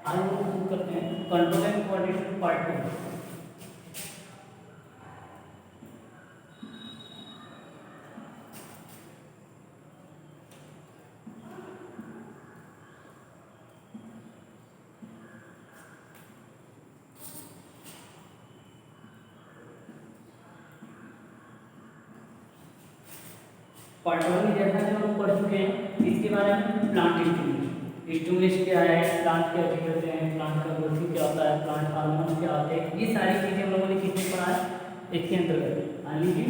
आज हम शुरू करते हैं control and coordination part 2। Part 1 में जैसा कि हम पढ़ चुके हैं इसके बारे में प्लांट स्टिमुलस क्या है, प्लांट क्या कहते हैं, प्लांट का ग्रोथ क्या होता है, प्लांट हार्मोन्स क्या होते हैं, ये सारी चीजें हम लोगों ने किसमें पढ़ा है, इसके अंतर्गत यानी कि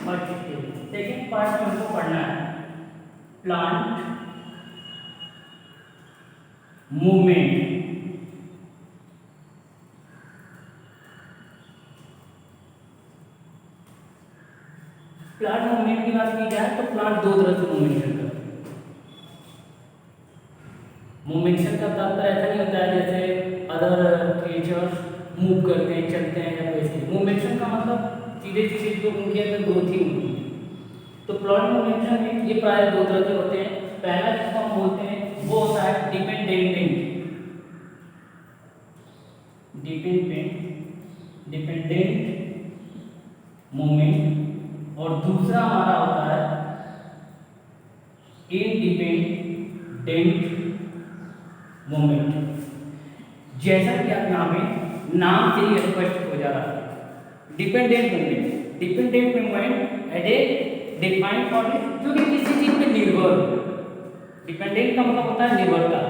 फर्स्ट स्टेज। सेकेंड पार्ट में हमको पढ़ना है प्लांट मूवमेंट। प्लांट मूवमेंट की बात की जाए तो प्लांट दो तरह से मूवमेंट करता है। मूवमेंशन का तात्पर्य ऐसा नहीं होता है जैसे अदर क्रिएचर्स मूव करते हैं, चलते हैं या वैसे। मूवमेंशन का मतलब सीधे सीधे जो उनके अंदर ग्रोथ ही होती है। तो प्लांट मूवमेंशन में ये प्राय दो तरह के होते हैं। पहला जिसको हम बोलते हैं वो होता है डिपेंडेंट मूवमेंट, और दूसरा हमारा होता है इंडिपेंडेंट मूवमेंट। जैसा कि आप नाम से ही स्पष्ट हो जा रहा है। Dependent movement as a defined process जो कि किसी चीज पे निर्भर हो। डिपेंडेंट का मतलब होता है निर्भरता।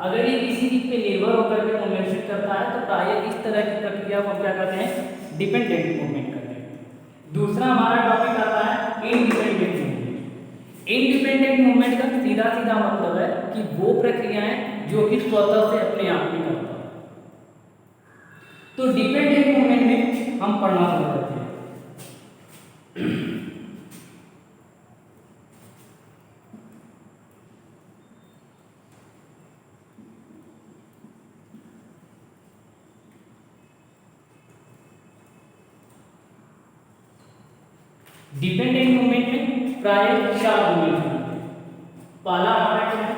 अगर ये किसी चीज पे निर्भर होकर के मूवमेंट करता है तो प्रायः इस तरह की प्रक्रिया को क्या कहते हैं, डिपेंडेंट मूवमेंट कहते हैं। दूसरा हमारा टॉपिक आता है इंडिपेंडेंट मूवमेंट। इंडिपेंडेंट मूवमेंट का सीधा सीधा मतलब है कि वो प्रक्रियाएं जो कि स्वतः से अपने आप में करता है। तो डिपेंडेंट मूवमेंट में हम पढ़ना शुरू करते हैं। डिपेंडेंट मूवमेंट में प्राय 4 मूवमेंट होते हैं। पहला हमारा क्या है,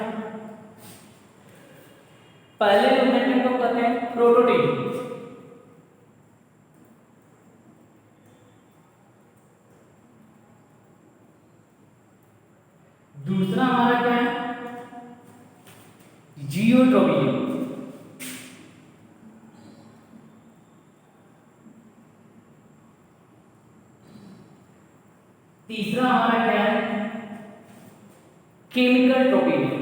पहले मूवमेंट को कहते हैं प्रोटोटाइप। दूसरा हमारा क्या है, जियोट्रोपिज्म। तीसरा हमारा क्या है, केमिकल ट्रोपिज्म।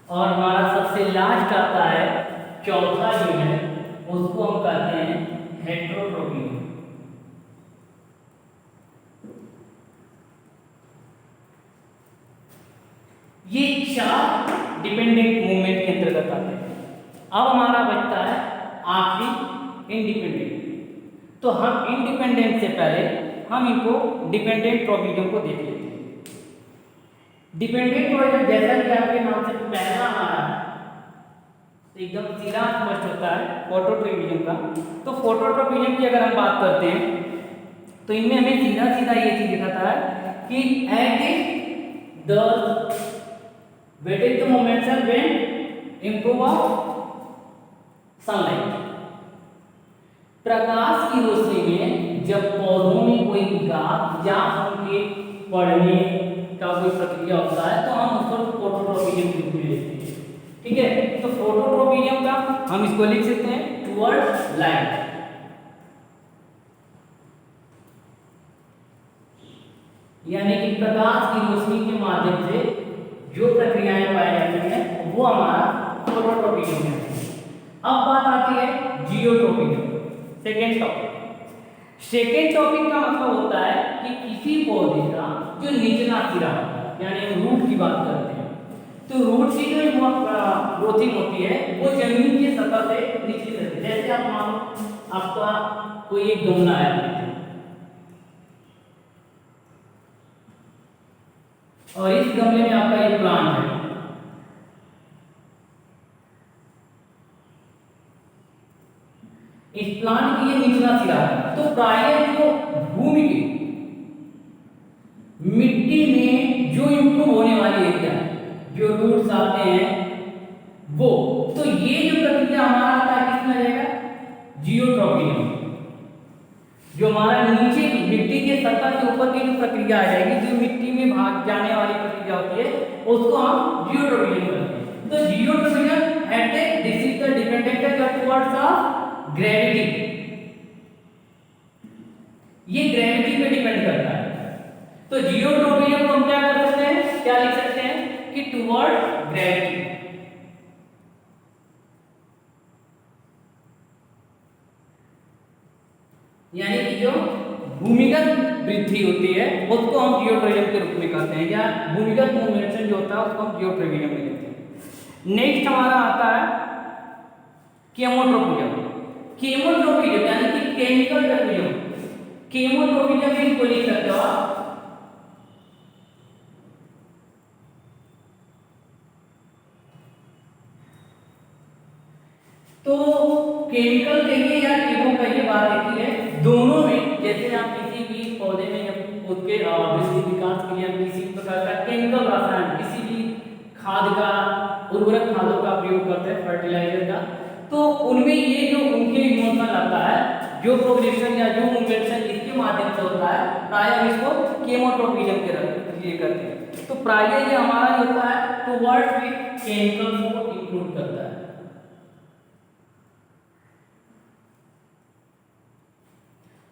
और हमारा सबसे लास्ट आता है चौथा जो है उसको हम कहते हैं हेटेरोट्रोपिज्म। ये 4 डिपेंडेंट मूवमेंट के अंतर्गत आते हैं। अब हमारा बचता है आखिरी इंडिपेंडेंट। तो हम इंडिपेंडेंट से पहले हम इनको डिपेंडेंट ट्रोपिज्म को देख लेते हैं। डिपेंडेंट ट्रोपिज्म जैसा कि आपके नाम से पहला हमारा तो एकदम सीधा स्पष्ट होता है फोटोट्रोपिज्म का। तो फोटोट्रोपिज्म की अगर हम बात करते हैं तो इनमें हमें सीधा सीधा ये चीज दिखाता है कि at the what is the momentum when improve of sunlight। प्रकाश की रोशनी में जब पौधों में कोई विकास या उनके बढ़ने का कोई प्रक्रिया होता है तो हम उसको फोटोट्रोपिज्म के रूप में लेते हैं। ठीक है, तो फोटोट्रोपिज्म का हम इसको लिख सकते हैं टुवर्ड्स लाइट। यानी कि प्रकाश की रोशनी के माध्यम से जो प्रक्रियाएं पाई जाती हैं वो हमारा फोटोट्रोपिज्म है। अब बात आती है जियोट्रोपिज्म, सेकेंड टॉपिक का मतलब होता है कि किसी पौधे का जो निचला सिरा होता है, यानी रूट की बात करते हैं, तो रूट की जो ग्रोथिंग होती है वो जमीन की सतह से नीचे रहती है। जैसे आप मानो आपका कोई एक गमला है और इस गमले में आपका एक प्लांट है। इस प्लांट की ये निचला सिरा है। तो प्राय जो भूमि की मिट्टी में जो इंप्रूव होने वाली एरिया, जो रूट्स आते हैं वो, तो ये जो प्रक्रिया हमारा आता है किसमें रहेगा, जियोट्रॉपिक में। जो हमारा नीचे की मिट्टी के सतह के ऊपर की जो प्रक्रिया आ जाएगी, जो मिट्टी में भाग जाने वाली प्रक्रिया होती है, उसको हम जियोट्रॉपिक करते हैं। तो geotropic at this is the dependent towards of gravity, ये ग्रेविटी पे डिपेंड करता है। तो जियोट्रॉपिक को हम क्या कर सकते हैं, क्या लिख सकते हैं कि टुवर्ड ग्रेविटी। यानी कि जो भूमिगत वृद्धि होती है उसको हम जियोट्रॉपिक के रूप में कहते हैं, या भूमिगत मूवमेंट जो होता है उसको हम जियोट्रॉपिक में कहते हैं। नेक्स्ट हमारा आता है केमोट्रोपिज्म। केमोट्रोपिज्म यानी कि केमिकल ट्रोपिज्म। केमोट्रोपिज्म भी इसको लिख सकते हो आप। तो केमिकल कहिए या केमो कहिए, बात एक ही है। दोनों में जैसे आप किसी भी पौधे में उसके वृद्धि विकास के लिए किसी प्रकार का केमिकल रसायन, किसी भी खाद का, उर्वरक खादों का प्रयोग करते हैं, फर्टिलाइजर का, तो उनमें ये जो उनके इमोशन आता है, जो प्रोग्रेशन या जो मूवमेंट इसके माध्यम से होता है, प्राय हम इसको केमोट्रोपिज्म के लिए करते हैं। तो प्राय ये हमारा होता है टुवर्ड्स विद केमिकल्स को इंक्लूड करता है।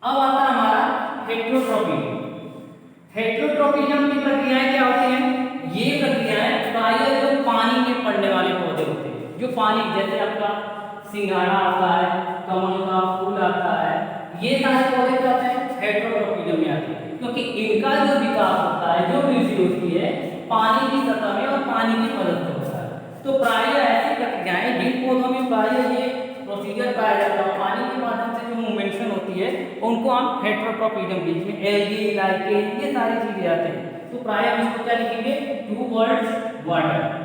अब आता है हमारा हेट्रोट्रोपिज्म। हेट्रोट्रोपिज्म की प्रक्रियाएं क्या होती हैं, ये प्रक्रियाएं प्राय जो पानी में पड़ने वाले पौधे होते हैं, जो पानी, जैसे आपका सिंघाड़ा आता है, कमल का फूल आता है, ये सारे पौधे क्या होते हैं, हेट्रोट्रोपिज्म में आते हैं, क्योंकि इनका जो विकास होता है, जो वृद्धि होती है पानी की सतह में और पानी की मदद से होता है। तो प्राय ऐसी प्रक्रियाएं जिन पौधों में प्राय ये प्रोसीजर पाया जाता है, पानी के माध्यम से जो मूवमेंशन होती है, उनको हम हेट्रोट्रोपिज्म, बीच में एल्गी, लाइकेन, ये सारी चीजें आते हैं। तो प्राय हम इसको क्या लिखेंगे, टुवर्ड्स वाटर।